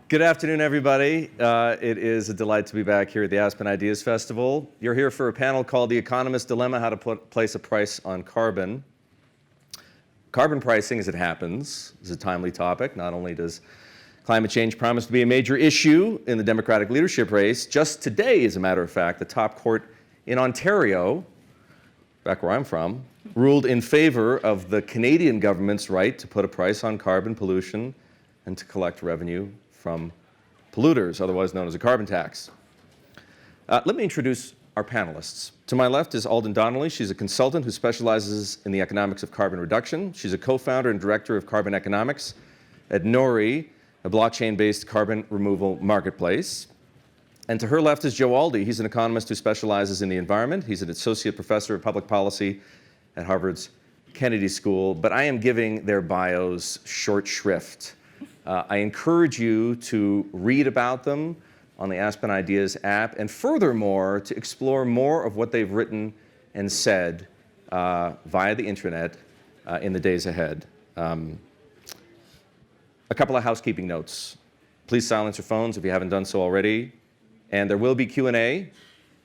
Good afternoon, everybody. It is a delight to be back here at the Aspen Ideas Festival. You're here for a panel called The Economist Dilemma, How to Place a Price on Carbon. Carbon pricing, as it happens, is a timely topic. Not only does climate change promise to be a major issue in the Democratic leadership race, just today, as a matter of fact, the top court in Ontario, back where I'm from, ruled in favor of the Canadian government's right to put a price on carbon pollution and to collect revenue from polluters, otherwise known as a carbon tax. Let me introduce our panelists. To my left is Alden Donnelly. She's a consultant who specializes in the economics of carbon reduction. She's a co-founder and director of carbon economics at Nori, a blockchain-based carbon removal marketplace. And to her left is Joe Aldi. He's an economist who specializes in the environment. He's an associate professor of public policy at Harvard's Kennedy School. But I am giving their bios short shrift. I encourage you to read about them on the Aspen Ideas app, and furthermore, to explore more of what they've written and said via the internet in the days ahead. A couple of housekeeping notes. Please silence your phones if you haven't done so already. And there will be Q&A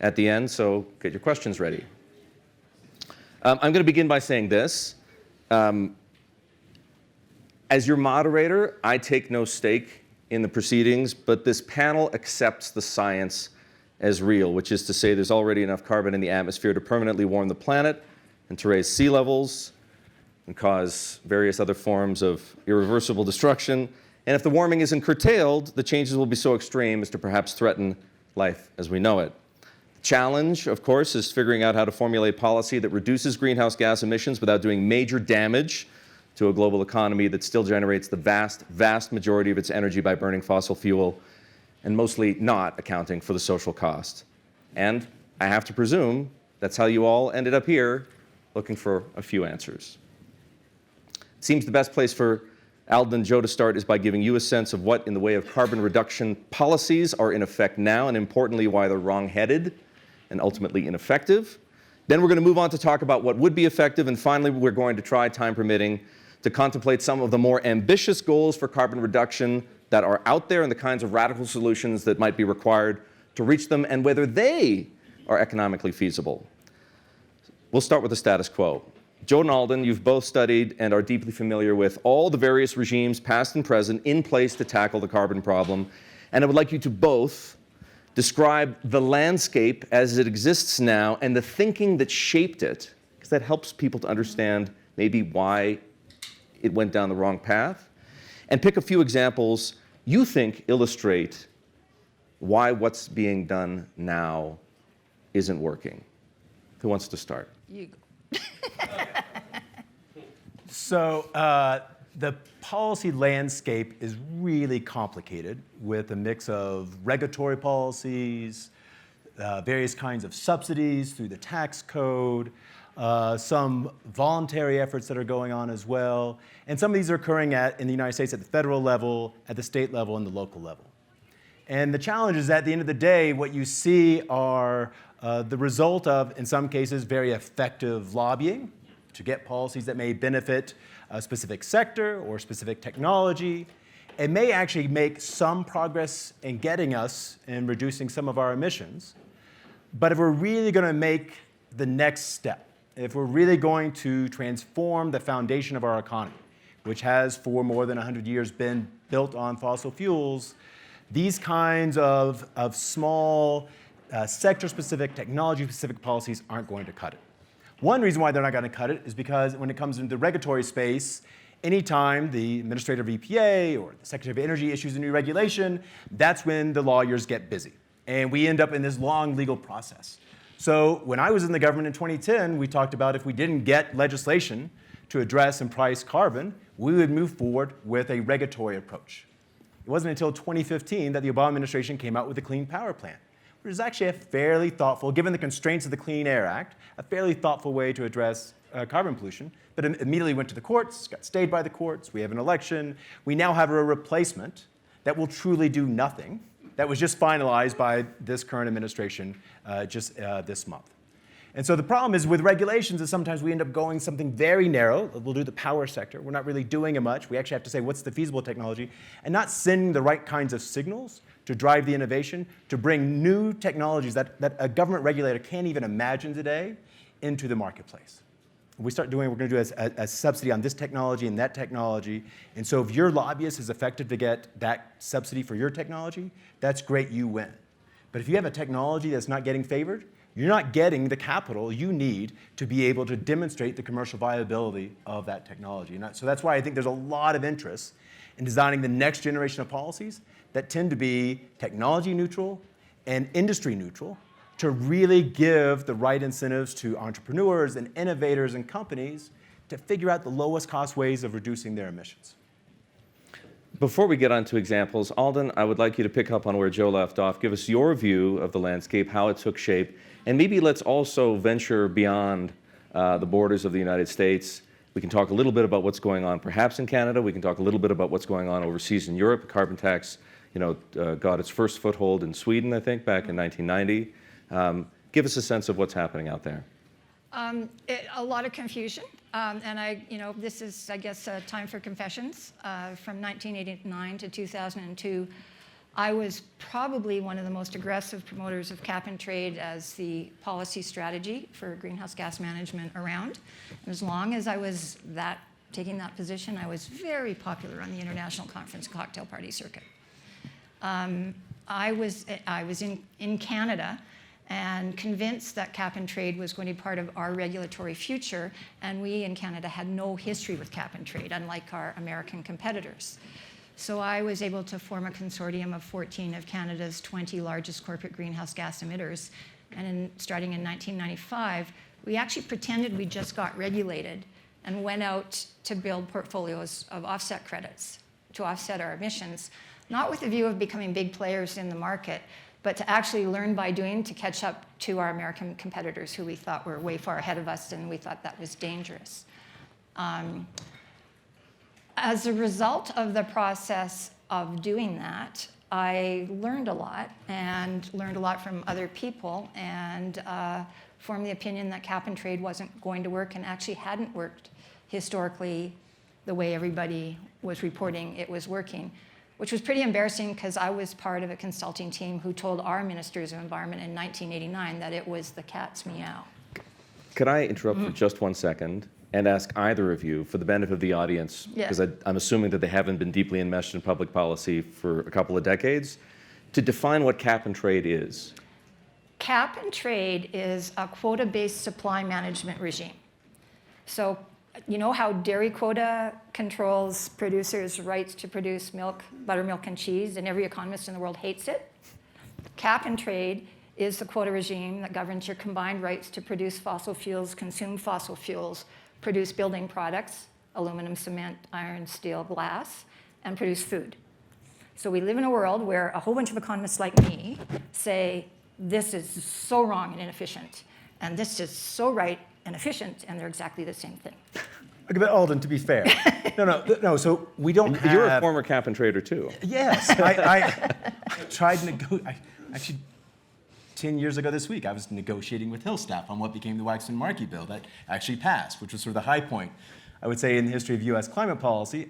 at the end, so get your questions ready. I'm going to begin by saying this. As your moderator, I take no stake in the proceedings, but this panel accepts the science as real, which is to say there's already enough carbon in the atmosphere to permanently warm the planet and to raise sea levels and cause various other forms of irreversible destruction. And if the warming isn't curtailed, the changes will be so extreme as to perhaps threaten life as we know it. The challenge, of course, is figuring out how to formulate policy that reduces greenhouse gas emissions without doing major damage to a global economy that still generates the vast, vast majority of its energy by burning fossil fuel and mostly not accounting for the social cost. And I have to presume that's how you all ended up here, looking for a few answers. It seems the best place for Alden and Joe to start is by giving you a sense of what in the way of carbon reduction policies are in effect now, and importantly, why they're wrong-headed and ultimately ineffective. Then we're going to move on to talk about what would be effective, and finally, we're going to try, time permitting, to contemplate some of the more ambitious goals for carbon reduction that are out there and the kinds of radical solutions that might be required to reach them and whether they are economically feasible. We'll start with the status quo. Joe and Alden, you've both studied and are deeply familiar with all the various regimes, past and present, in place to tackle the carbon problem. And I would like you to both describe the landscape as it exists now and the thinking that shaped it, because that helps people to understand maybe why it went down the wrong path, and pick a few examples you think illustrate why what's being done now isn't working. Who wants to start? You go. So the policy landscape is really complicated with a mix of regulatory policies, various kinds of subsidies through the tax code, some voluntary efforts that are going on as well. And some of these are occurring in the United States at the federal level, at the state level, and the local level. And the challenge is at the end of the day, what you see are the result of, in some cases, very effective lobbying to get policies that may benefit a specific sector or specific technology. It may actually make some progress in getting us and reducing some of our emissions. But if we're really going to make the next step, if we're really going to transform the foundation of our economy, which has for more than 100 years been built on fossil fuels, these kinds of small sector-specific, technology-specific policies aren't going to cut it. One reason why they're not going to cut it is because when it comes into the regulatory space, anytime the administrator of EPA or the Secretary of Energy issues a new regulation, that's when the lawyers get busy. And we end up in this long legal process. So when I was in the government in 2010, we talked about if we didn't get legislation to address and price carbon, we would move forward with a regulatory approach. It wasn't until 2015 that the Obama administration came out with the Clean Power Plan, which is actually a fairly thoughtful, given the constraints of the Clean Air Act, a fairly thoughtful way to address carbon pollution. But it immediately went to the courts, got stayed by the courts. We have an election. We now have a replacement that will truly do nothing, that was just finalized by this current administration just this month. And so the problem is with regulations is sometimes we end up going something very narrow. We'll do the power sector. We're not really doing it much. We actually have to say what's the feasible technology and not sending the right kinds of signals to drive the innovation, to bring new technologies that a government regulator can't even imagine today into the marketplace. If we start doing what we're going to do a subsidy on this technology and that technology. And so if your lobbyist is effective to get that subsidy for your technology, that's great, you win. But if you have a technology that's not getting favored, you're not getting the capital you need to be able to demonstrate the commercial viability of that technology. And so that's why I think there's a lot of interest in designing the next generation of policies that tend to be technology neutral and industry neutral to really give the right incentives to entrepreneurs and innovators and companies to figure out the lowest cost ways of reducing their emissions. Before we get on to examples, Alden, I would like you to pick up on where Joe left off. Give us your view of the landscape, how it took shape, and maybe let's also venture beyond the borders of the United States. We can talk a little bit about what's going on perhaps in Canada. We can talk a little bit about what's going on overseas in Europe. Carbon tax, got its first foothold in Sweden, I think, back in 1990. Give us a sense of what's happening out there. A lot of confusion, and this is, I guess, a time for confessions. From 1989 to 2002, I was probably one of the most aggressive promoters of cap and trade as the policy strategy for greenhouse gas management around. And as long as I was taking that position, I was very popular on the international conference cocktail party circuit. I was in Canada and convinced that cap and trade was going to be part of our regulatory future, and we in Canada had no history with cap and trade, unlike our American competitors. So I was able to form a consortium of 14 of Canada's 20 largest corporate greenhouse gas emitters, and starting in 1995, we actually pretended we just got regulated and went out to build portfolios of offset credits to offset our emissions, not with the view of becoming big players in the market, but to actually learn by doing to catch up to our American competitors who we thought were way far ahead of us, and we thought that was dangerous. As a result of the process of doing that, I learned a lot and learned a lot from other people and formed the opinion that cap and trade wasn't going to work and actually hadn't worked historically the way everybody was reporting it was working, which was pretty embarrassing because I was part of a consulting team who told our ministers of environment in 1989 that it was the cat's meow. Could I interrupt for just 1 second and ask either of you, for the benefit of the audience, because I'm assuming that they haven't been deeply enmeshed in public policy for a couple of decades, to define what cap and trade is? Cap and trade is a quota-based supply management regime. So you know how dairy quota controls producers' rights to produce milk, buttermilk, and cheese, and every economist in the world hates it? Cap and trade is the quota regime that governs your combined rights to produce fossil fuels, consume fossil fuels, produce building products, aluminum, cement, iron, steel, glass, and produce food. So we live in a world where a whole bunch of economists like me say, this is so wrong and inefficient, and this is so right and efficient, and they're exactly the same thing. Okay, but Alden, to be fair, no. So we don't have. You're a former cap and trader too. Yes, I tried to actually. 10 years ago this week, I was negotiating with Hill staff on what became the Waxman-Markey bill that actually passed, which was sort of the high point, I would say, in the history of U.S. climate policy.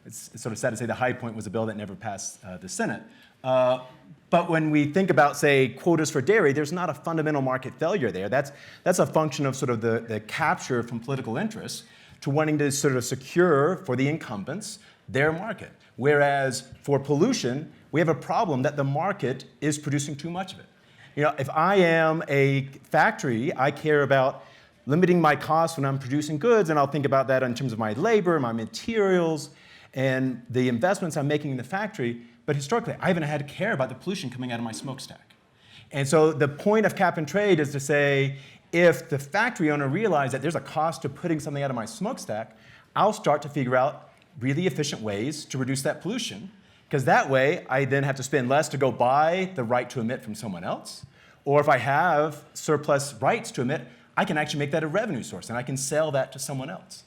It's sort of sad to say the high point was a bill that never passed the Senate. But when we think about, say, quotas for dairy, there's not a fundamental market failure there. That's a function of sort of the capture from political interests to wanting to sort of secure for the incumbents their market. Whereas for pollution, we have a problem that the market is producing too much of it. If I am a factory, I care about limiting my costs when I'm producing goods, and I'll think about that in terms of my labor, my materials, and the investments I'm making in the factory. But historically, I haven't had to care about the pollution coming out of my smokestack. And so the point of cap and trade is to say, if the factory owner realizes that there's a cost to putting something out of my smokestack, I'll start to figure out really efficient ways to reduce that pollution. Because that way, I then have to spend less to go buy the right to emit from someone else. Or if I have surplus rights to emit, I can actually make that a revenue source, and I can sell that to someone else.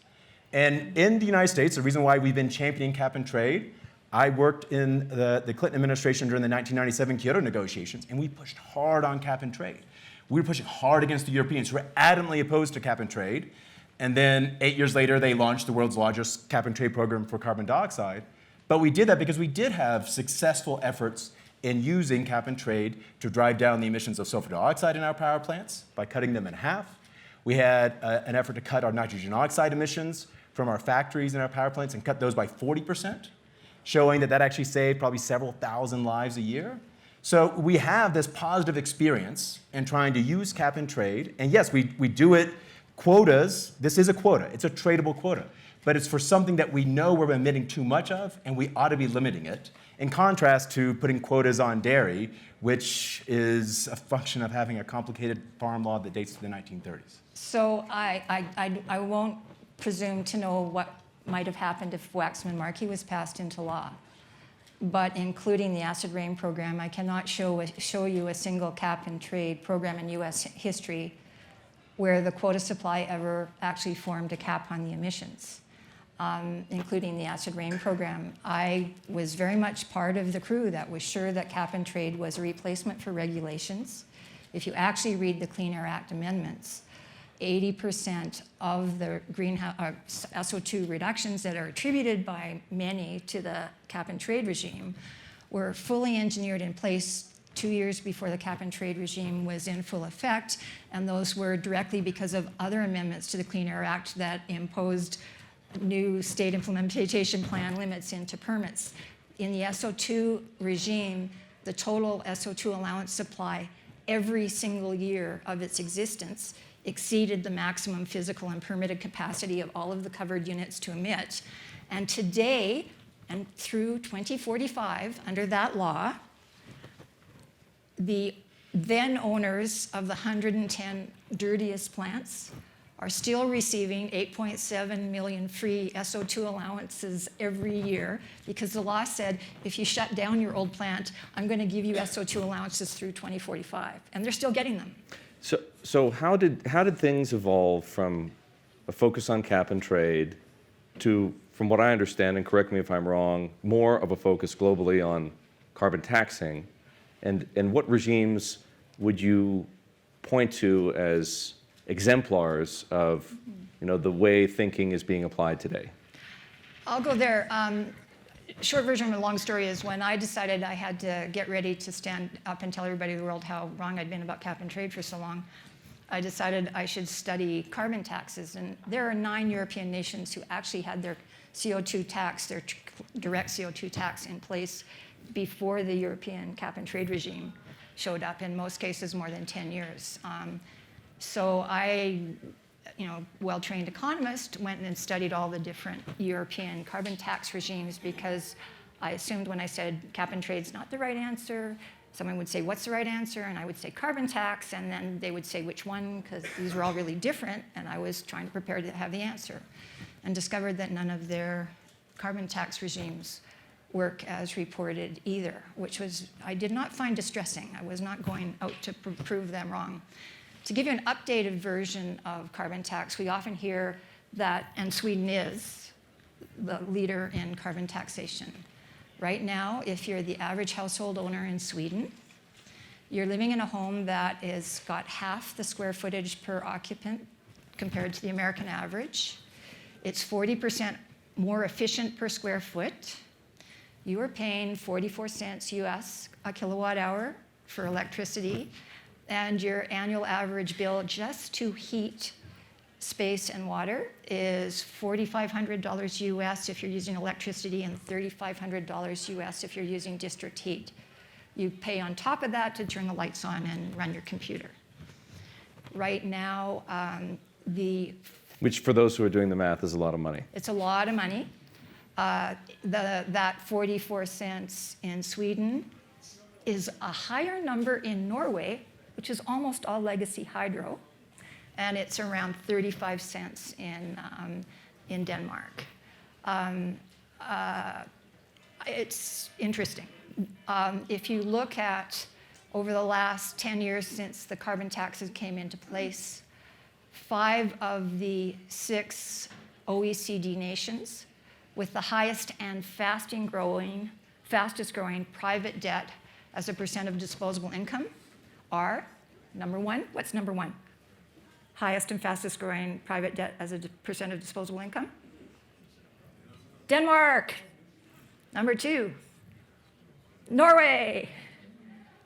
And in the United States, the reason why we've been championing cap and trade, I worked in the Clinton administration during the 1997 Kyoto negotiations, and we pushed hard on cap and trade. We were pushing hard against the Europeans who were adamantly opposed to cap and trade. And then 8 years later, they launched the world's largest cap and trade program for carbon dioxide. But we did that because we did have successful efforts in using cap and trade to drive down the emissions of sulfur dioxide in our power plants by cutting them in half. We had an effort to cut our nitrogen oxide emissions from our factories and our power plants and cut those by 40%, showing that that actually saved probably several thousand lives a year. So we have this positive experience in trying to use cap and trade. And yes, we do it quotas. This is a quota. It's a tradable quota. But it's for something that we know we're emitting too much of, and we ought to be limiting it, in contrast to putting quotas on dairy, which is a function of having a complicated farm law that dates to the 1930s. So I won't presume to know what might have happened if Waxman-Markey was passed into law. But including the acid rain program, I cannot show you a single cap and trade program in US history where the quota supply ever actually formed a cap on the emissions, including the acid rain program. I was very much part of the crew that was sure that cap and trade was a replacement for regulations. If you actually read the Clean Air Act amendments, 80% of the greenhouse SO2 reductions that are attributed by many to the cap and trade regime were fully engineered in place 2 years before the cap and trade regime was in full effect, and those were directly because of other amendments to the Clean Air Act that imposed new state implementation plan limits into permits. In the SO2 regime, the total SO2 allowance supply every single year of its existence exceeded the maximum physical and permitted capacity of all of the covered units to emit. And today, and through 2045, under that law, the then owners of the 110 dirtiest plants are still receiving 8.7 million free SO2 allowances every year because the law said, if you shut down your old plant, I'm going to give you SO2 allowances through 2045. And they're still getting them. So how did things evolve from a focus on cap and trade to, from what I understand, and correct me if I'm wrong, more of a focus globally on carbon taxing? And what regimes would you point to as exemplars of the way thinking is being applied today? I'll go there. Short version of a long story is when I decided I had to get ready to stand up and tell everybody in the world how wrong I'd been about cap and trade for so long, I decided I should study carbon taxes. And there are 9 European nations who actually had their CO2 tax, their direct CO2 tax in place before the European cap and trade regime showed up, in most cases more than 10 years. So I, well-trained economist, went and studied all the different European carbon tax regimes because I assumed when I said cap and trade's not the right answer, someone would say, what's the right answer? And I would say carbon tax, and then they would say which one, because these were all really different, and I was trying to prepare to have the answer, and discovered that none of their carbon tax regimes work as reported either, which was, I did not find distressing. I was not going out to prove them wrong. To give you an updated version of carbon tax, we often hear that, and Sweden is the leader in carbon taxation. Right now, if you're the average household owner in Sweden, you're living in a home that has got half the square footage per occupant compared to the American average. It's 40% more efficient per square foot. You are paying 44 cents US a kilowatt hour for electricity, and your annual average bill just to heat space and water is $4,500 US if you're using electricity and $3,500 US if you're using district heat. You pay on top of that to turn the lights on and run your computer. Right now, Which, for those who are doing the math, is a lot of money. It's a lot of money. That 44 cents in Sweden is a higher number in Norway, which is almost all legacy hydro, and it's around 35 cents in Denmark. It's interesting. If you look at over the last 10 years since the carbon taxes came into place, 5 of the 6 OECD nations with the highest and fastest growing private debt as a percent of disposable income are Number one, what's number one? Highest and fastest growing private debt as a percent of disposable income? Denmark. Number two, Norway.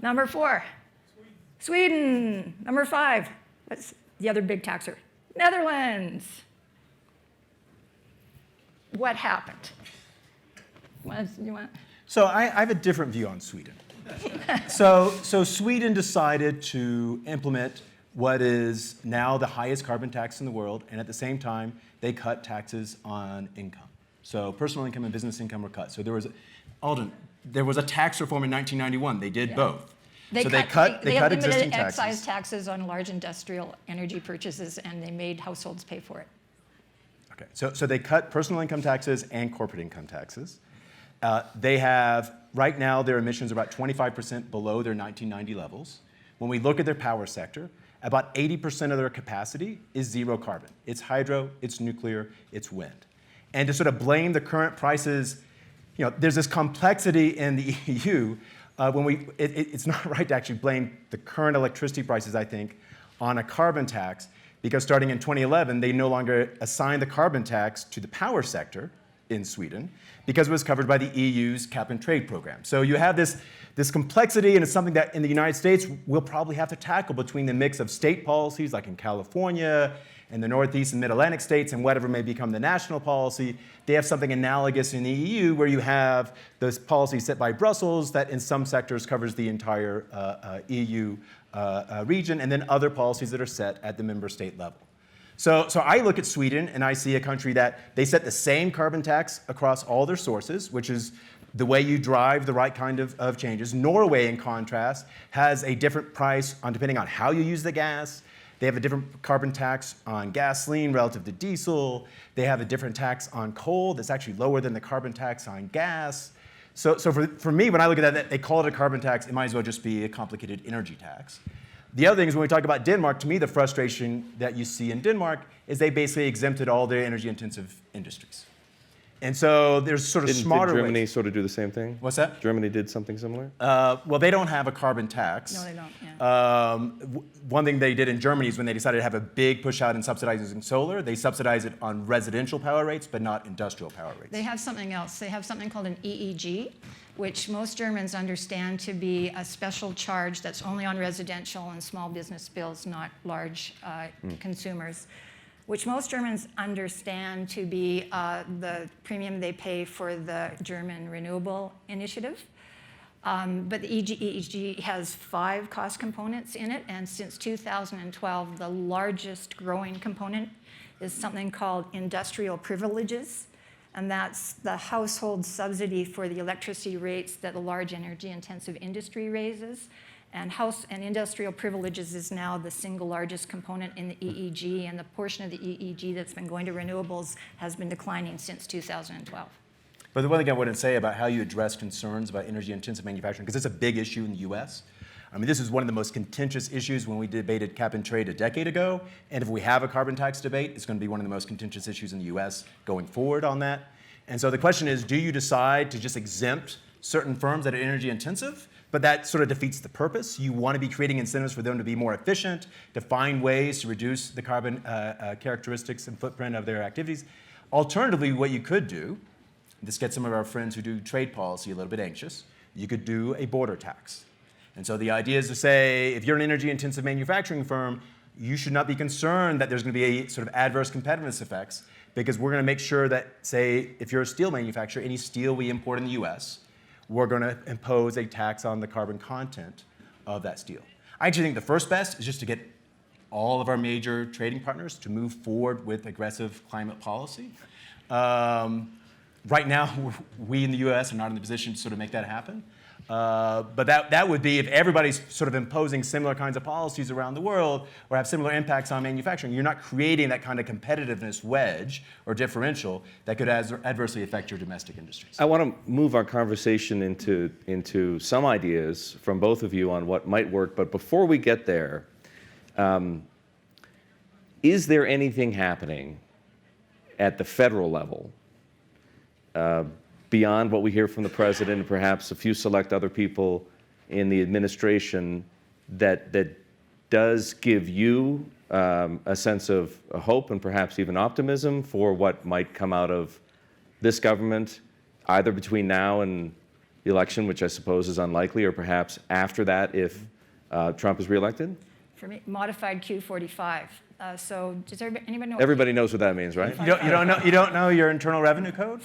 Number four, Sweden. Number five, what's the other big taxer? Netherlands. What happened? You want? So I have a different view on Sweden. So Sweden decided to implement what is now the highest carbon tax in the world, and at the same time, they cut taxes on income. So personal income and business income were cut. So there was a tax reform in 1991. They did both. They cut limited existing excise taxes. taxes on large industrial energy purchases, and they made households pay for it. Okay, so they cut personal income taxes and corporate income taxes. They have, right now, their emissions are about 25% below their 1990 levels. When we look at their power sector, about 80% of their capacity is zero carbon. It's hydro, it's nuclear, it's wind. And to sort of blame the current prices, there's this complexity in the EU. It's not right to actually blame the current electricity prices, I think, on a carbon tax, because starting in 2011, they no longer assign the carbon tax to the power sector in Sweden, because it was covered by the EU's cap and trade program. So you have this complexity, and it's something that in the United States we'll probably have to tackle between the mix of state policies, like in California and the Northeast and Mid-Atlantic states, and whatever may become the national policy. They have something analogous in the EU, where you have those policies set by Brussels that in some sectors covers the entire EU region, and then other policies that are set at the member state level. So I look at Sweden and I see a country that they set the same carbon tax across all their sources, which is the way you drive the right kind of changes. Norway, in contrast, has a different price depending on how you use the gas. They have a different carbon tax on gasoline relative to diesel. They have a different tax on coal that's actually lower than the carbon tax on gas. So for me, when I look at that, they call it a carbon tax, it might as well just be a complicated energy tax. The other thing is when we talk about Denmark, to me, the frustration that you see in Denmark is they basically exempted all their energy-intensive industries. And so there's sort of smarter ways. Did Germany sort of do the same thing? What's that? Germany did something similar? Well, they don't have a carbon tax. No, they don't, yeah. One thing they did in Germany is when they decided to have a big push out in subsidizing solar, they subsidize it on residential power rates, but not industrial power rates. They have something else. They have something called an EEG, which most Germans understand to be a special charge that's only on residential and small business bills, not large consumers, which most Germans understand to be the premium they pay for the German renewable initiative. But the EEG has 5 cost components in it, and since 2012, the largest growing component is something called industrial privileges, and that's the household subsidy for the electricity rates that the large energy-intensive industry raises. And industrial privileges is now the single largest component in the EEG, and the portion of the EEG that's been going to renewables has been declining since 2012. But the one thing I wouldn't say about how you address concerns about energy-intensive manufacturing, because it's a big issue in the US. I mean, this is one of the most contentious issues when we debated cap and trade a decade ago. And if we have a carbon tax debate, it's going to be one of the most contentious issues in the US going forward on that. And so the question is, do you decide to just exempt certain firms that are energy intensive? But that sort of defeats the purpose. You want to be creating incentives for them to be more efficient, to find ways to reduce the carbon characteristics and footprint of their activities. Alternatively, what you could do, this gets some of our friends who do trade policy a little bit anxious, you could do a border tax. And so the idea is to say, if you're an energy-intensive manufacturing firm, you should not be concerned that there's going to be a sort of adverse competitiveness effects, because we're going to make sure that, say, if you're a steel manufacturer, any steel we import in the US, we're going to impose a tax on the carbon content of that steel. I actually think the first best is just to get all of our major trading partners to move forward with aggressive climate policy. Right now, we in the US are not in the position to sort of make that happen. But that would be if everybody's sort of imposing similar kinds of policies around the world or have similar impacts on manufacturing. You're not creating that kind of competitiveness wedge or differential that could adversely affect your domestic industries. I want to move our conversation into some ideas from both of you on what might work. But before we get there, is there anything happening at the federal level beyond what we hear from the president and perhaps a few select other people in the administration that does give you a sense of hope and perhaps even optimism for what might come out of this government, either between now and the election, which I suppose is unlikely, or perhaps after that if Trump is reelected? For me, modified Q45. So does anybody know? Everybody knows what that means, right? You don't know your Internal Revenue Code?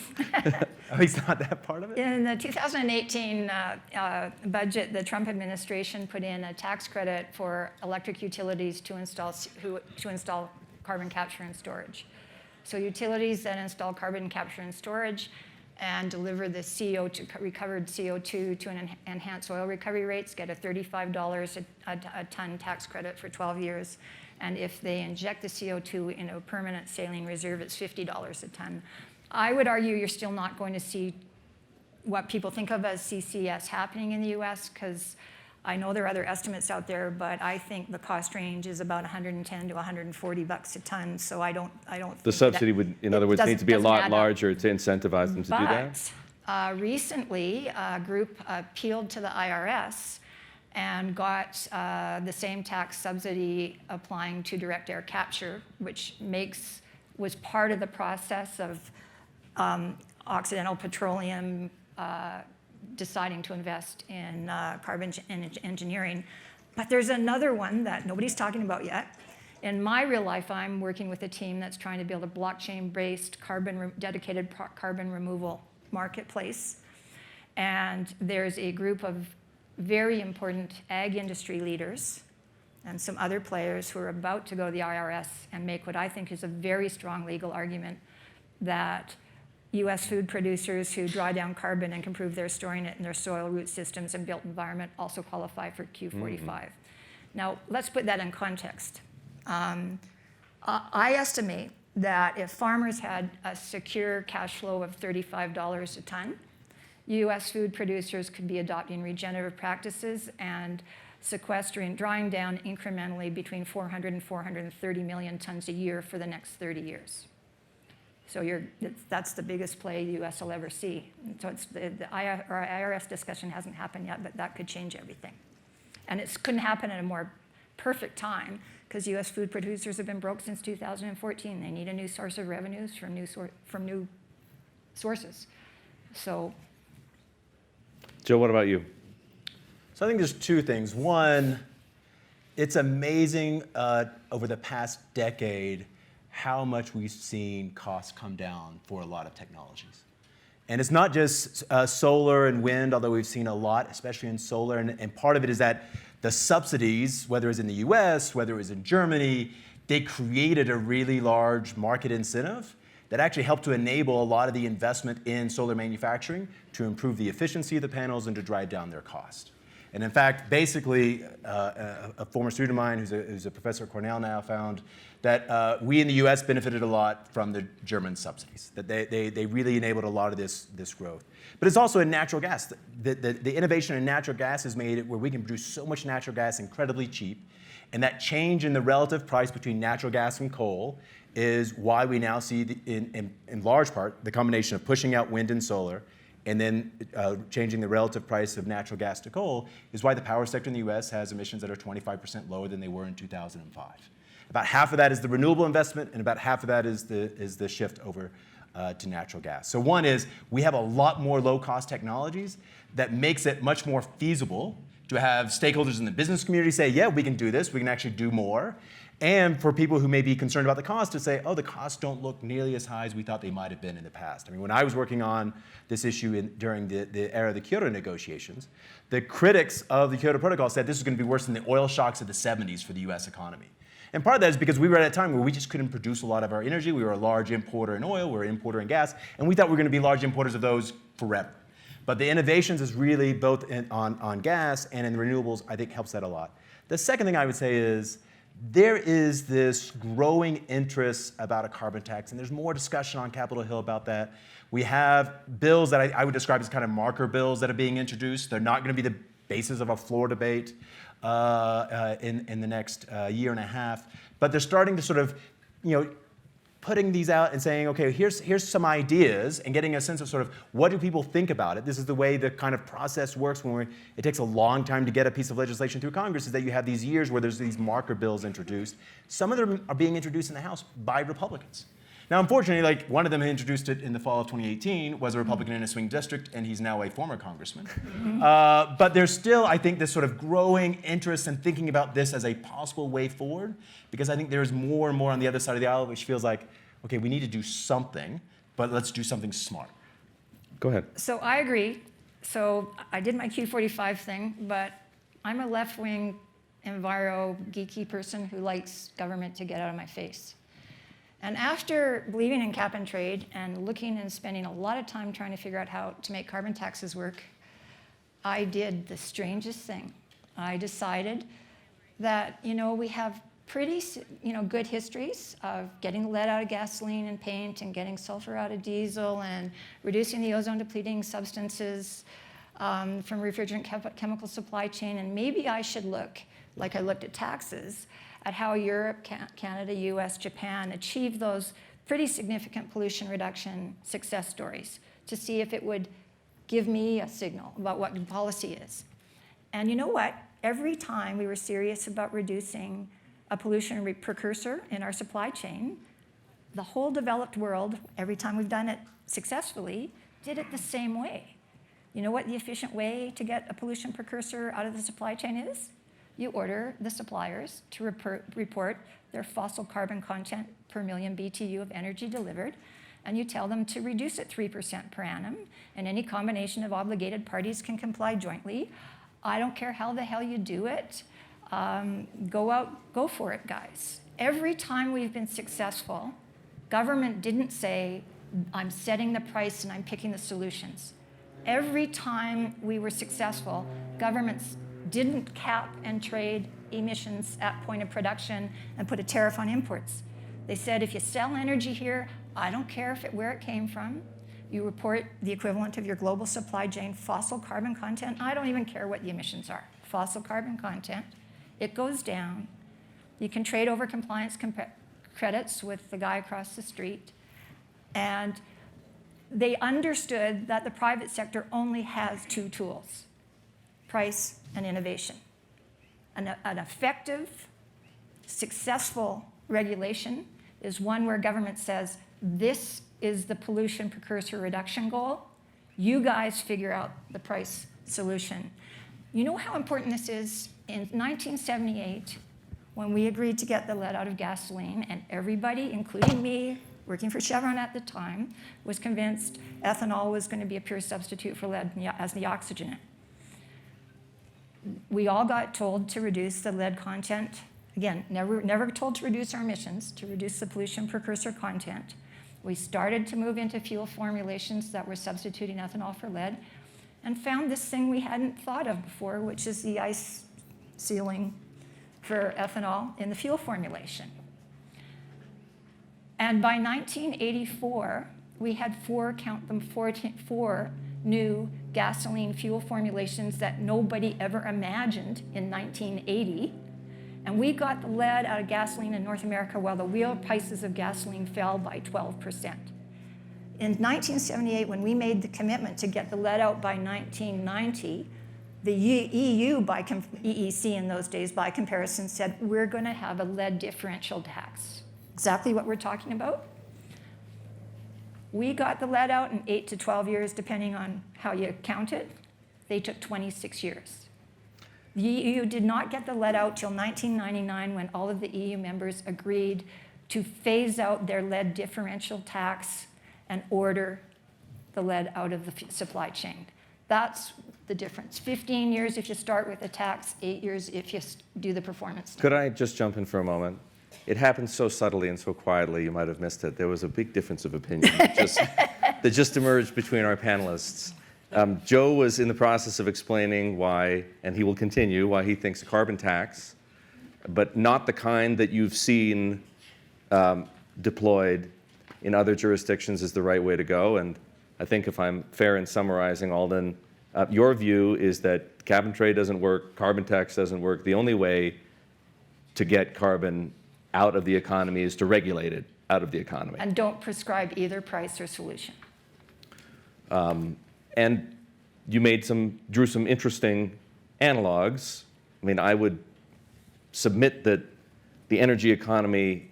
At least not that part of it? In the 2018 budget, the Trump administration put in a tax credit for electric utilities to install carbon capture and storage. So utilities that install carbon capture and storage and deliver the recovered CO2 to an enhanced oil recovery rates get a $35 a ton tax credit for 12 years. And if they inject the CO2 into a permanent saline reserve, it's $50 a ton. I would argue you're still not going to see what people think of as CCS happening in the US, because I know there are other estimates out there, but I think the cost range is about 110 to 140 bucks a ton. So I don't. The subsidy would, in other words, need to be a lot larger to incentivize them to do that. But recently, a group appealed to the IRS and got the same tax subsidy applying to direct air capture, which was part of the process of Occidental Petroleum deciding to invest in carbon engineering. But there's another one that nobody's talking about yet. In my real life, I'm working with a team that's trying to build a blockchain-based dedicated carbon removal marketplace. And there's a group of very important ag industry leaders and some other players who are about to go to the IRS and make what I think is a very strong legal argument that US food producers who draw down carbon and can prove they're storing it in their soil root systems and built environment also qualify for Q45. Now, let's put that in context. I estimate that if farmers had a secure cash flow of $35 a ton, US food producers could be adopting regenerative practices and drawing down incrementally between 400 and 430 million tons a year for the next 30 years. So that's the biggest play the US will ever see. And so the IRS discussion hasn't happened yet, but that could change everything. And it couldn't happen at a more perfect time because US food producers have been broke since 2014. They need a new source of revenues from new sources. So. Joe, what about you? So I think there's two things. One, it's amazing over the past decade how much we've seen costs come down for a lot of technologies. And it's not just solar and wind, although we've seen a lot, especially in solar. And part of it is that the subsidies, whether it's in the US, whether it was in Germany, they created a really large market incentive that actually helped to enable a lot of the investment in solar manufacturing to improve the efficiency of the panels and to drive down their cost. And in fact, basically, a former student of mine who's a professor at Cornell now found that we in the US benefited a lot from the German subsidies, that they really enabled a lot of this growth. But it's also in natural gas. The innovation in natural gas has made it where we can produce so much natural gas incredibly cheap, and that change in the relative price between natural gas and coal is why we now see, in large part, the combination of pushing out wind and solar and then changing the relative price of natural gas to coal is why the power sector in the US has emissions that are 25% lower than they were in 2005. About half of that is the renewable investment, and about half of that is the shift over to natural gas. So one is we have a lot more low-cost technologies that makes it much more feasible to have stakeholders in the business community say, yeah, we can do this, we can actually do more. And for people who may be concerned about the cost to say, oh, the costs don't look nearly as high as we thought they might have been in the past. I mean, when I was working on this issue during the era of the Kyoto negotiations, the critics of the Kyoto Protocol said this was going to be worse than the oil shocks of the 70s for the US economy. And part of that is because we were at a time where we just couldn't produce a lot of our energy. We were a large importer in oil, we were an importer in gas, and we thought we were going to be large importers of those forever. But the innovations is really both on gas and in renewables, I think helps that a lot. The second thing I would say is there is this growing interest about a carbon tax, and there's more discussion on Capitol Hill about that. We have bills that I would describe as kind of marker bills that are being introduced. They're not going to be the basis of a floor debate in the next year and a half, but they're starting to sort of, putting these out and saying, okay, here's some ideas, and getting a sense of sort of what do people think about it. This is the way the kind of process works when it takes a long time to get a piece of legislation through Congress, is that you have these years where there's these marker bills introduced. Some of them are being introduced in the House by Republicans. Now, unfortunately, like one of them introduced it in the fall of 2018, was a Republican in a swing district, and he's now a former congressman. But there's still, I think, this sort of growing interest in thinking about this as a possible way forward, because I think there's more and more on the other side of the aisle which feels like, okay, we need to do something, but let's do something smart. Go ahead. So I agree. So I did my Q45 thing, but I'm a left-wing enviro geeky person who likes government to get out of my face. And after believing in cap and trade and looking and spending a lot of time trying to figure out how to make carbon taxes work, I did the strangest thing. I decided that, we have pretty, good histories of getting lead out of gasoline and paint and getting sulfur out of diesel and reducing the ozone-depleting substances from refrigerant chemical supply chain. And maybe I should look, like I looked at taxes, at how Europe, Canada, US, Japan achieved those pretty significant pollution reduction success stories to see if it would give me a signal about what policy is. And you know what? Every time we were serious about reducing a pollution precursor in our supply chain, the whole developed world, every time we've done it successfully, did it the same way. You know what the efficient way to get a pollution precursor out of the supply chain is? You order the suppliers to report their fossil carbon content per million BTU of energy delivered, and you tell them to reduce it 3% per annum, and any combination of obligated parties can comply jointly. I don't care how the hell you do it. Go for it, guys. Every time we've been successful, government didn't say, I'm setting the price and I'm picking the solutions. Every time we were successful, governments didn't cap and trade emissions at point of production and put a tariff on imports. They said, if you sell energy here, I don't care where it came from. You report the equivalent of your global supply chain fossil carbon content. I don't even care what the emissions are. Fossil carbon content. It goes down. You can trade over compliance credits with the guy across the street. And they understood that the private sector only has two tools: price and innovation. An effective, successful regulation is one where government says, this is the pollution precursor reduction goal. You guys figure out the price solution. You know how important this is? In 1978, when we agreed to get the lead out of gasoline, and everybody, including me, working for Chevron at the time, was convinced ethanol was going to be a pure substitute for lead as the oxygenant. We all got told to reduce the lead content. Again, never told to reduce our emissions, to reduce the pollution precursor content. We started to move into fuel formulations that were substituting ethanol for lead, and found this thing we hadn't thought of before, which is the ice sealing for ethanol in the fuel formulation. And by 1984, we had four new gasoline fuel formulations that nobody ever imagined in 1980. And we got the lead out of gasoline in North America while the real prices of gasoline fell by 12%. In 1978, when we made the commitment to get the lead out by 1990, the EU, EEC in those days, by comparison, said, we're going to have a lead differential tax. Exactly what we're talking about. We got the lead out in 8 to 12 years, depending on how you count it. They took 26 years. The EU did not get the lead out till 1999, when all of the EU members agreed to phase out their lead differential tax and order the lead out of the supply chain. That's the difference. 15 years if you start with a tax, 8 years if you do the performance. Could I just jump in for a moment? It happened so subtly and so quietly, you might have missed it. There was a big difference of opinion that just emerged between our panelists. Joe was in the process of explaining why, and he will continue, why he thinks a carbon tax, but not the kind that you've seen deployed in other jurisdictions, is the right way to go. And I think if I'm fair in summarizing, Alden, your view is that cap and trade doesn't work, carbon tax doesn't work. The only way to get carbon out of the economy is to regulate it, out of the economy. And don't prescribe either price or solution. And you drew some interesting analogs. I mean, I would submit that the energy economy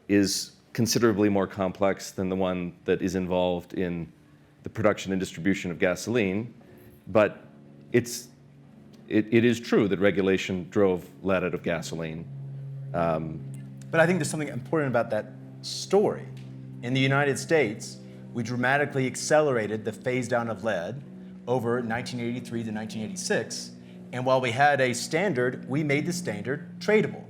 is considerably more complex than the one that is involved in the production and distribution of gasoline, but it is true that regulation drove lead out of gasoline. But I think there's something important about that story. In the United States, we dramatically accelerated the phase down of lead over 1983 to 1986. And while we had a standard, we made the standard tradable.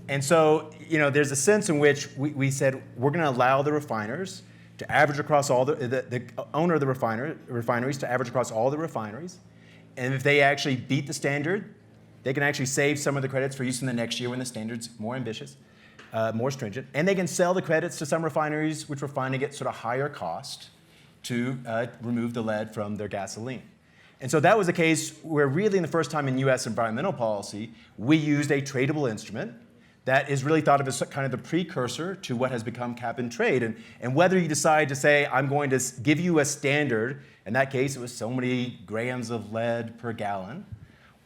And so, there's a sense in which we said we're going to allow the refiners to average across all the owner of the refineries to average across all the refineries. And if they actually beat the standard, they can actually save some of the credits for use in the next year when the standard's more ambitious, more stringent. And they can sell the credits to some refineries which refining at sort of higher cost to remove the lead from their gasoline. And so that was a case where really in the first time in US environmental policy, we used a tradable instrument that is really thought of as kind of the precursor to what has become cap and trade. And whether you decide to say, I'm going to give you a standard, in that case it was so many grams of lead per gallon,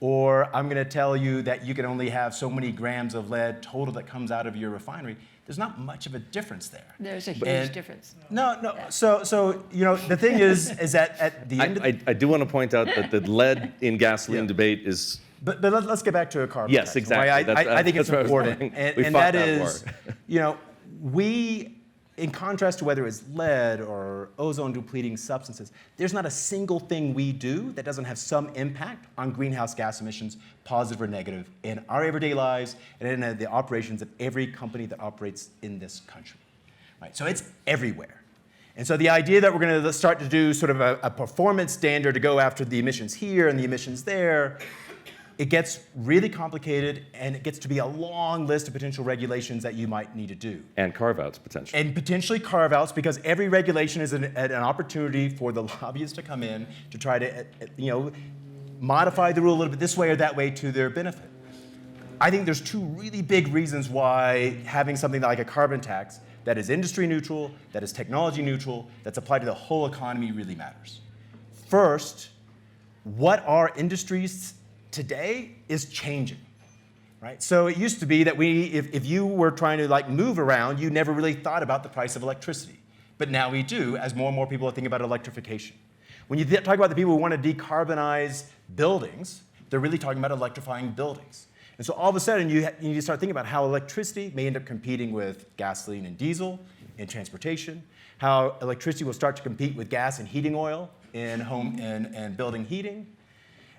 or I'm going to tell you that you can only have so many grams of lead total that comes out of your refinery, there's not much of a difference there. There's a huge difference. No. Yeah. So the thing is that at the end of I do want to point out that the lead in gasoline debate is. But let's get back to a carbon tax. Yes, exactly. I think it's important. And that is, war. We, in contrast to whether it's lead or ozone-depleting substances, there's not a single thing we do that doesn't have some impact on greenhouse gas emissions, positive or negative, in our everyday lives and in the operations of every company that operates in this country. Right? So it's everywhere. And so the idea that we're going to start to do sort of a performance standard to go after the emissions here and the emissions there, it gets really complicated, and it gets to be a long list of potential regulations that you might need to do. And carve-outs, potentially. And potentially carve-outs, because every regulation is an opportunity for the lobbyists to come in to try to modify the rule a little bit this way or that way to their benefit. I think there's two really big reasons why having something like a carbon tax that is industry neutral, that is technology neutral, that's applied to the whole economy really matters. First, what our industries today is changing, right? So it used to be that if you were trying to move around, you never really thought about the price of electricity. But now we do, as more and more people are thinking about electrification. When you talk about the people who want to decarbonize buildings, they're really talking about electrifying buildings. And so all of a sudden, you need to start thinking about how electricity may end up competing with gasoline and diesel in transportation, how electricity will start to compete with gas and heating oil in home and building heating.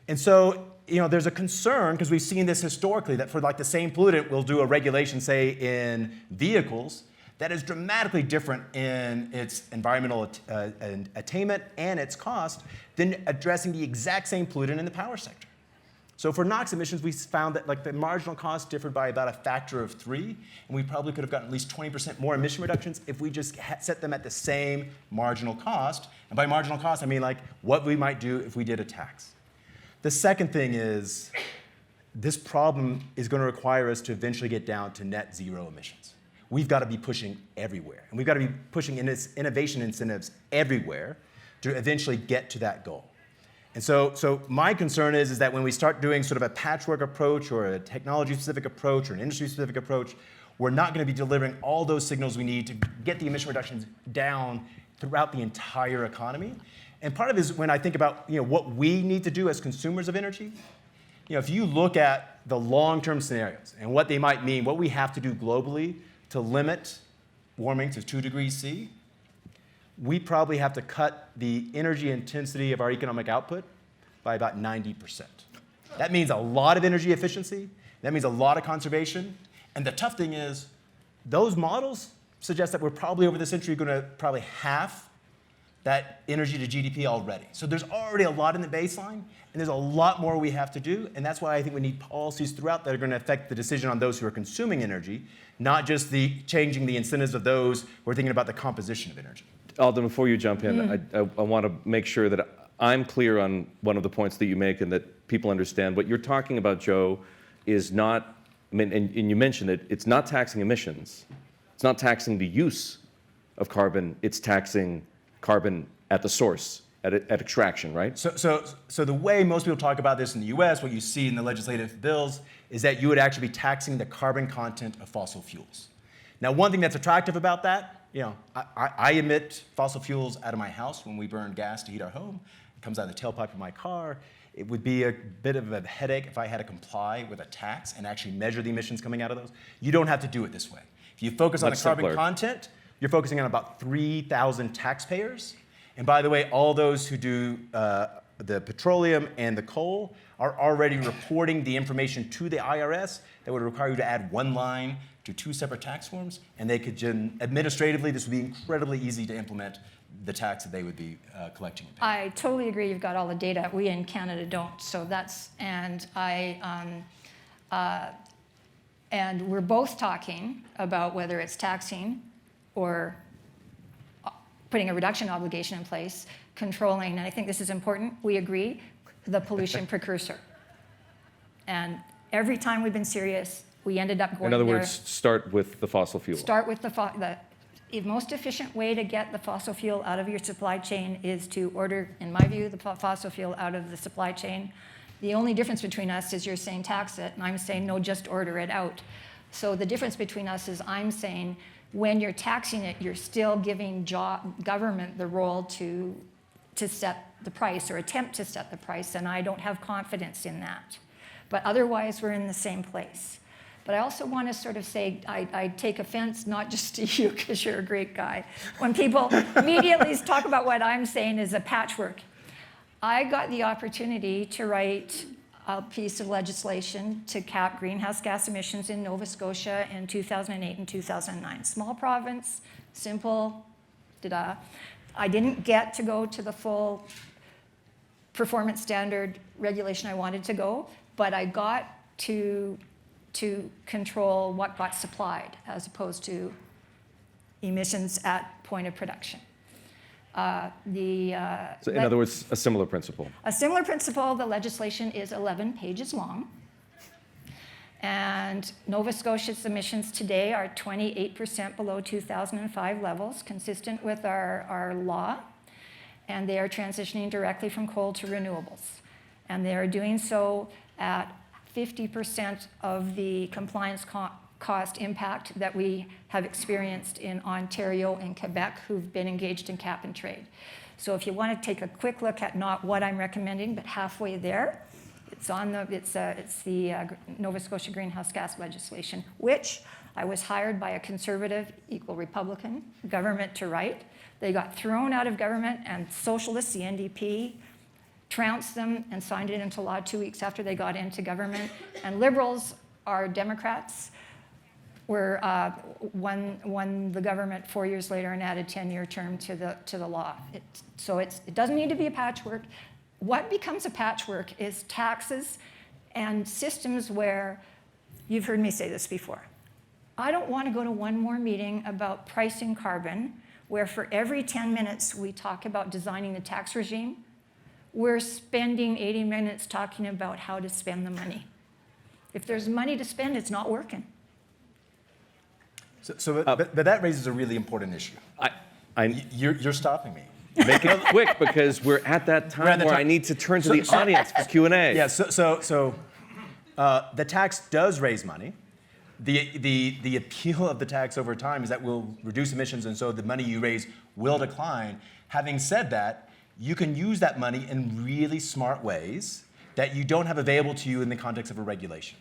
And so, there's a concern, because we've seen this historically, that for the same pollutant, we'll do a regulation, say, in vehicles that is dramatically different in its environmental attainment and its cost than addressing the exact same pollutant in the power sector. So for NOx emissions, we found that the marginal cost differed by about a factor of 3, and we probably could have gotten at least 20% more emission reductions if we just set them at the same marginal cost. And by marginal cost, I mean what we might do if we did a tax. The second thing is, this problem is going to require us to eventually get down to net zero emissions. We've got to be pushing everywhere, and we've got to be pushing innovation incentives everywhere to eventually get to that goal. And so my concern is that when we start doing sort of a patchwork approach or a technology-specific approach or an industry-specific approach, we're not going to be delivering all those signals we need to get the emission reductions down throughout the entire economy. And part of it is when I think about what we need to do as consumers of energy. If you look at the long-term scenarios and what they might mean, what we have to do globally to limit warming to 2 degrees C, we probably have to cut the energy intensity of our economic output by about 90%. That means a lot of energy efficiency. That means a lot of conservation. And the tough thing is, those models suggest that we're probably over the century going to probably half that energy to GDP already. So there's already a lot in the baseline, and there's a lot more we have to do, and that's why I think we need policies throughout that are going to affect the decision on those who are consuming energy, not just changing the incentives of those who are thinking about the composition of energy. Alden, before you jump in, I want to make sure that I'm clear on one of the points that you make and that people understand. What you're talking about, Joe, is not, and you mentioned it, it's not taxing emissions. It's not taxing the use of carbon, it's taxing carbon at the source, at extraction, right? So the way most people talk about this in the US, what you see in the legislative bills, is that you would actually be taxing the carbon content of fossil fuels. Now, one thing that's attractive about that, I emit fossil fuels out of my house when we burn gas to heat our home. It comes out of the tailpipe of my car. It would be a bit of a headache if I had to comply with a tax and actually measure the emissions coming out of those. You don't have to do it this way. If you focus on the carbon content, you're focusing on about 3,000 taxpayers. And by the way, all those who do the petroleum and the coal are already reporting the information to the IRS that would require you to add one line to 2 separate tax forms, and they could administratively, this would be incredibly easy to implement the tax that they would be collecting and paying. I totally agree. You've got all the data. We in Canada don't. So that's, and and we're both talking about whether it's taxing or putting a reduction obligation in place, controlling, and I think this is important, we agree, the pollution precursor. And every time we've been serious, we ended up going In other there. words, start with the fossil fuel. Start with the most efficient way to get the fossil fuel out of your supply chain is to order, in my view, the fossil fuel out of the supply chain. The only difference between us is you're saying tax it, and I'm saying no, just order it out. So the difference between us is I'm saying when you're taxing it, you're still giving government the role to set the price or attempt to set the price, and I don't have confidence in that. But otherwise, we're in the same place. But I also want to sort of say, I take offense not just to you, because you're a great guy, when people immediately talk about what I'm saying is a patchwork. I got the opportunity to write a piece of legislation to cap greenhouse gas emissions in Nova Scotia in 2008 and 2009. Small province, simple, da-da. I didn't get to go to the full performance standard regulation I wanted to go, but I got to control what got supplied as opposed to emissions at point of production. So in other words, a similar principle. A similar principle, the legislation is 11 pages long. And Nova Scotia's emissions today are 28% below 2005 levels, consistent with our law. And they are transitioning directly from coal to renewables. And they are doing so at 50% of the compliance cost impact that we have experienced in Ontario and Quebec, who've been engaged in cap and trade. So if you want to take a quick look at not what I'm recommending, but halfway there, it's the Nova Scotia greenhouse gas legislation, which I was hired by a conservative, equal Republican government to write. They got thrown out of government, and socialists, the NDP, trounced them and signed it into law 2 weeks after they got into government. And Liberals, our Democrats, won the government 4 years later and added 10-year term to the law. So it doesn't need to be a patchwork. What becomes a patchwork is taxes and systems where, you've heard me say this before, I don't want to go to one more meeting about pricing carbon where for every 10 minutes we talk about designing the tax regime, we're spending 80 minutes talking about how to spend the money. If there's money to spend, it's not working. But that raises a really important issue. You're stopping me. Make it quick, because we're at that time where I need to turn to the audience for Q&A. Yeah, the tax does raise money. The appeal of the tax over time is that we'll reduce emissions, and so the money you raise will decline. Having said that, you can use that money in really smart ways that you don't have available to you in the context of a regulation.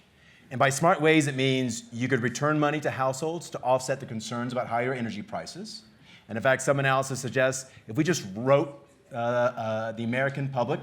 And by smart ways, it means you could return money to households to offset the concerns about higher energy prices. And in fact, some analysis suggests if we just wrote the American public,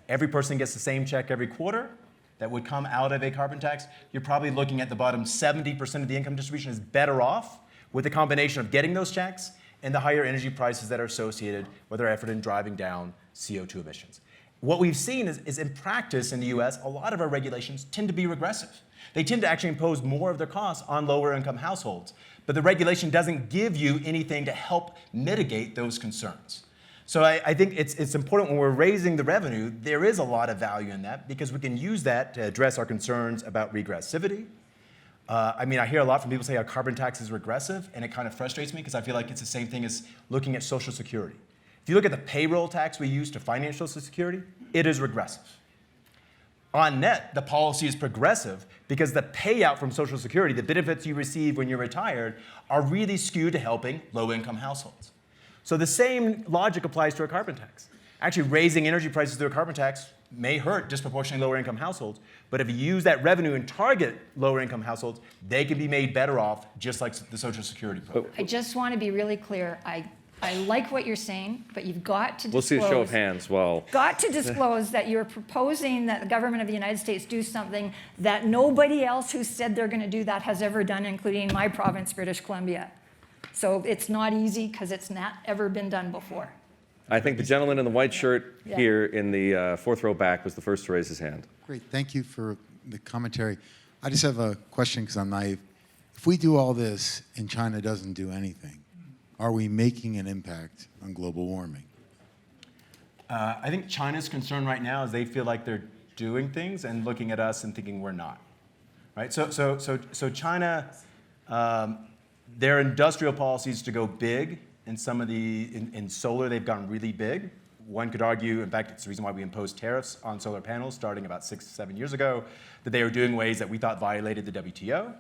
every person gets the same check every quarter that would come out of a carbon tax, you're probably looking at the bottom 70% of the income distribution is better off with the combination of getting those checks and the higher energy prices that are associated with our effort in driving down CO2 emissions. What we've seen is in practice in the US, a lot of our regulations tend to be regressive. They tend to actually impose more of their costs on lower income households, but the regulation doesn't give you anything to help mitigate those concerns. So I think it's important when we're raising the revenue, there is a lot of value in that because we can use that to address our concerns about regressivity, I mean, I hear a lot from people say a carbon tax is regressive, and it kind of frustrates me because I feel like it's the same thing as looking at Social Security. If you look at the payroll tax we use to finance Social Security, it is regressive. On net, the policy is progressive because the payout from Social Security, the benefits you receive when you're retired, are really skewed to helping low-income households. So the same logic applies to a carbon tax. Actually, raising energy prices through a carbon tax may hurt disproportionately lower-income households, but if you use that revenue and target lower-income households, they can be made better off, just like the Social Security program. I just want to be really clear. I like what you're saying, but you've got to disclose. We'll see a show of hands. Well, Got to disclose that you're proposing that the government of the United States do something that nobody else who said they're going to do that has ever done, including my province, British Columbia. So it's not easy because it's not ever been done before. I think the gentleman in the white shirt here in the fourth row back was the first to raise his hand. Great, thank you for the commentary. I just have a question because I'm naive. If we do all this and China doesn't do anything, are we making an impact on global warming? I think China's concern right now is they feel like they're doing things and looking at us and thinking we're not, right? So China, their industrial policies to go big in some of in solar, they've gone really big. One could argue, in fact, it's the reason why we imposed tariffs on solar panels starting about 6 to 7 years ago, that they were doing ways that we thought violated the WTO.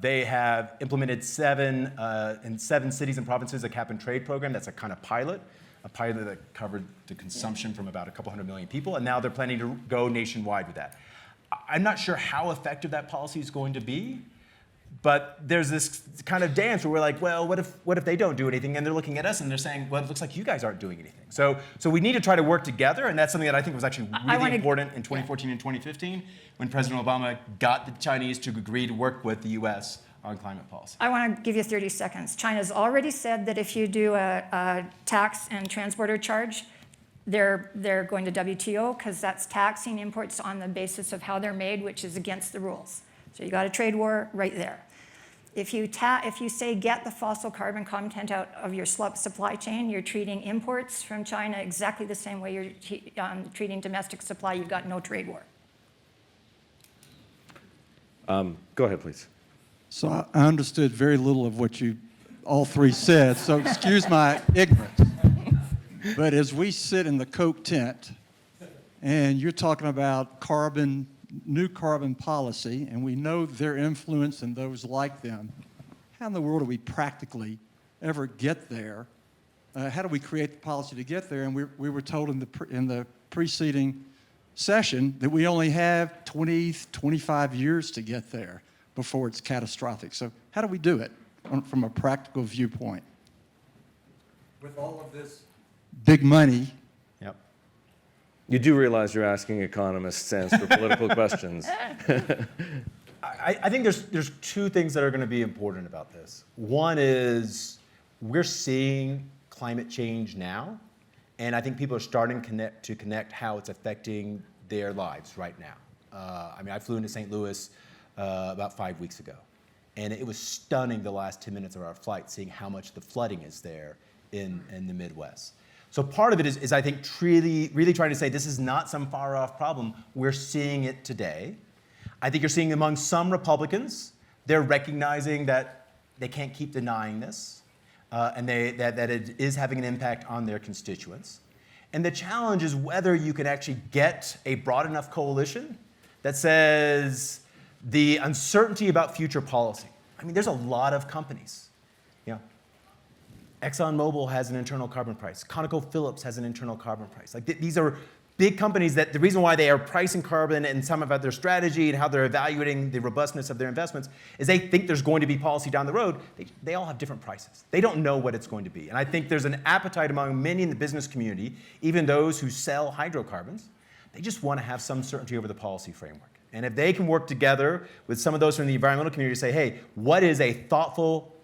They have implemented in 7 cities and provinces a cap and trade program that's a kind of pilot, a pilot that covered the consumption from about a couple hundred million people, and now they're planning to go nationwide with that. I'm not sure how effective that policy is going to be, but there's this kind of dance where we're like, well, what if they don't do anything? And they're looking at us and they're saying, well, it looks like you guys aren't doing anything. So we need to try to work together, and that's something that I think was actually really important in 2014 and 2015 when President Obama got the Chinese to agree to work with the US on climate policy. I want to give you 30 seconds. China's already said that if you do a tax and transporter charge, they're going to WTO because that's taxing imports on the basis of how they're made, which is against the rules. So you got a trade war right there. If you say get the fossil carbon content out of your supply chain, you're treating imports from China exactly the same way you're treating domestic supply. You've got no trade war. Go ahead, please. So I understood very little of what you all three said, so excuse my ignorance. But as we sit in the Coke tent, and you're talking about new carbon policy, and we know their influence and those like them, how in the world do we practically ever get there? How do we create the policy to get there? And we were told in the preceding session that we only have 20, 25 years to get there before it's catastrophic. So how do we do it from a practical viewpoint? With all of this big money. Yep. You do realize you're asking economists to answer political questions. I think there's 2 things that are going to be important about this. One is we're seeing climate change now, and I think people are starting to connect how it's affecting their lives right now. I mean, I flew into St. Louis about 5 weeks ago, and it was stunning the last 10 minutes of our flight, seeing how much the flooding is there in the Midwest. So part of it is I think really trying to say this is not some far off problem. We're seeing it today. I think you're seeing among some Republicans, they're recognizing that they can't keep denying this, and that it is having an impact on their constituents. And the challenge is whether you can actually get a broad enough coalition that says the uncertainty about future policy. I mean, there's a lot of companies. ExxonMobil has an internal carbon price. ConocoPhillips has an internal carbon price. Like these are big companies that the reason why they are pricing carbon and some about their strategy and how they're evaluating the robustness of their investments is they think there's going to be policy down the road. They all have different prices. They don't know what it's going to be. And I think there's an appetite among many in the business community, even those who sell hydrocarbons, they just want to have some certainty over the policy framework. And if they can work together with some of those from the environmental community to say, hey, what is a thoughtful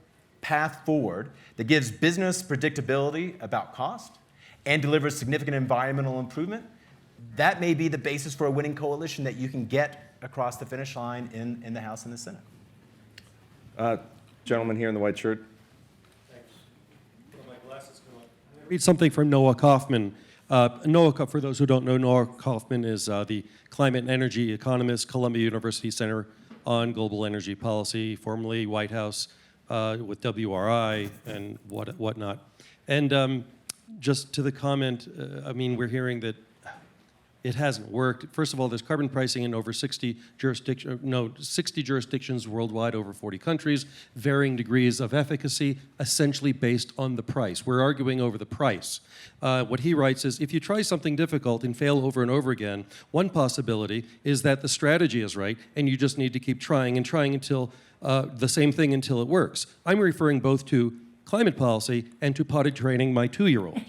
path forward that gives business predictability about cost and delivers significant environmental improvement, that may be the basis for a winning coalition that you can get across the finish line in the House and the Senate. Gentleman here in the white shirt. Thanks. Well, my glasses come up. Read something from Noah Kaufman. For those who don't know, Noah Kaufman is the climate and energy economist, Columbia University Center on global energy policy, formerly White House with WRI and whatnot. And just to the comment, I mean, we're hearing that it hasn't worked. First of all, there's carbon pricing in over 60 jurisdictions worldwide, over 40 countries, varying degrees of efficacy, essentially based on the price. We're arguing over the price. What he writes is, if you try something difficult and fail over and over again, one possibility is that the strategy is right, and you just need to keep trying and trying until the same thing until it works. I'm referring both to climate policy and to potty training my 2-year-old.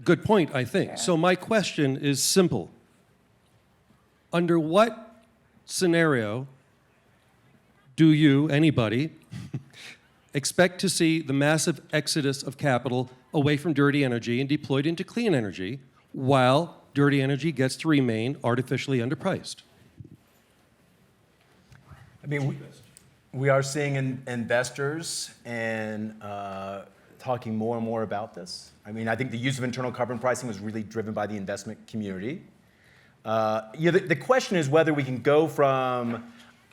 Good point, I think. So my question is simple. Under what scenario do you, anybody, expect to see the massive exodus of capital away from dirty energy and deployed into clean energy while dirty energy gets to remain artificially underpriced? I mean, we are seeing investors and talking more and more about this. I mean, I think the use of internal carbon pricing was really driven by the investment community. The question is whether we can go from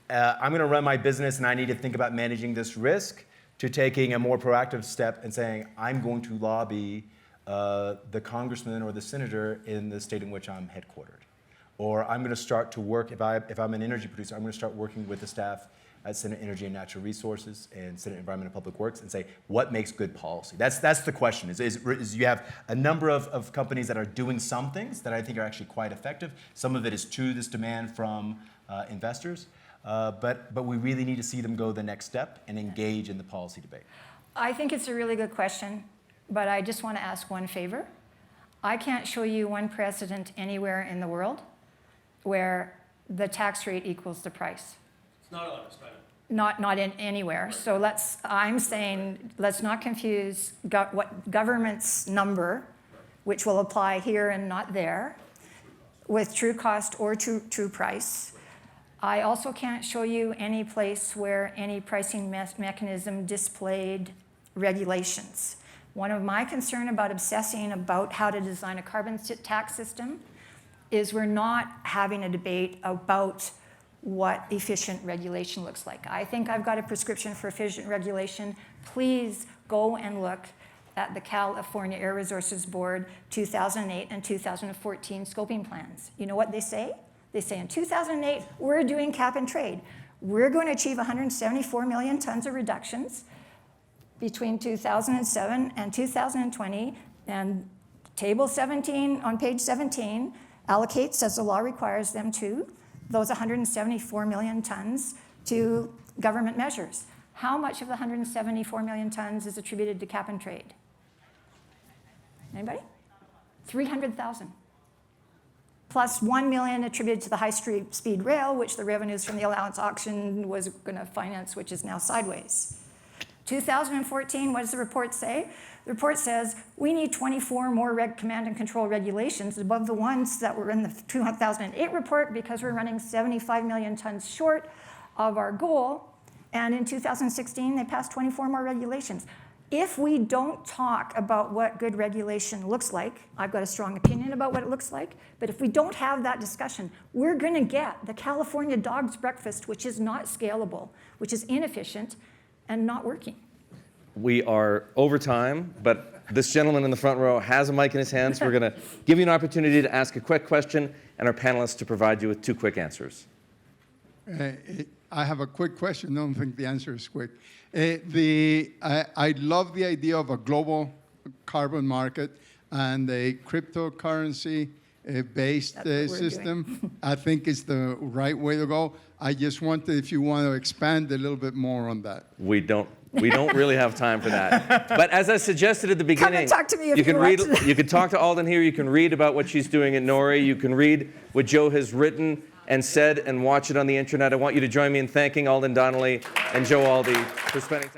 I'm going to run my business and I need to think about managing this risk to taking a more proactive step and saying I'm going to lobby the congressman or the senator in the state in which I'm headquartered. Or I'm going to start to work, if I'm an energy producer, I'm going to start working with the staff at Senate Energy and Natural Resources and Senate Environment and Public Works and say, what makes good policy? That's the question, is you have a number of companies that are doing some things that I think are actually quite effective. Some of it is to this demand from investors, but we really need to see them go the next step and engage in the policy debate. I think it's a really good question, but I just want to ask one favor. I can't show you one precedent anywhere in the world where the tax rate equals the price. Not honest, I know. Not in anywhere. So I'm saying let's not confuse what government's number, which will apply here and not there, with true cost or true price. I also can't show you any place where any pricing mechanism displayed regulations. One of my concern about obsessing about how to design a carbon tax system is we're not having a debate about what efficient regulation looks like. I think I've got a prescription for efficient regulation. Please go and look at the California Air Resources Board 2008 and 2014 scoping plans. You know what they say? They say in 2008, we're doing cap and trade. We're going to achieve 174 million tons of reductions between 2007 and 2020. And table 17 on page 17 allocates, as the law requires them to, those 174 million tons to government measures. How much of the 174 million tons is attributed to cap and trade? Anybody? 300,000. Plus 1 million attributed to the high-speed rail, which the revenues from the allowance auction was going to finance, which is now sideways. 2014, what does the report say? The report says we need 24 more command and control regulations above the ones that were in the 2008 report because we're running 75 million tons short of our goal. And in 2016, they passed 24 more regulations. If we don't talk about what good regulation looks like, I've got a strong opinion about what it looks like, but if we don't have that discussion, we're going to get the California dog's breakfast, which is not scalable, which is inefficient and not working. We are over time, but this gentleman in the front row has a mic in his hands. We're going to give you an opportunity to ask a quick question and our panelists to provide you with 2 quick answers. I have a quick question. I don't think the answer is quick. I love the idea of a global carbon market and a cryptocurrency-based system. I think it's the right way to go. I just wondered if you want to expand a little bit more on that. We don't really have time for that. But as I suggested at the beginning, Come and talk to me if you can you read. want. You can talk to Alden here. You can read about what she's doing at Norway. You can read what Joe has written and said and watch it on the internet. I want you to join me in thanking Alden Donnelly and Joe Aldi for spending time.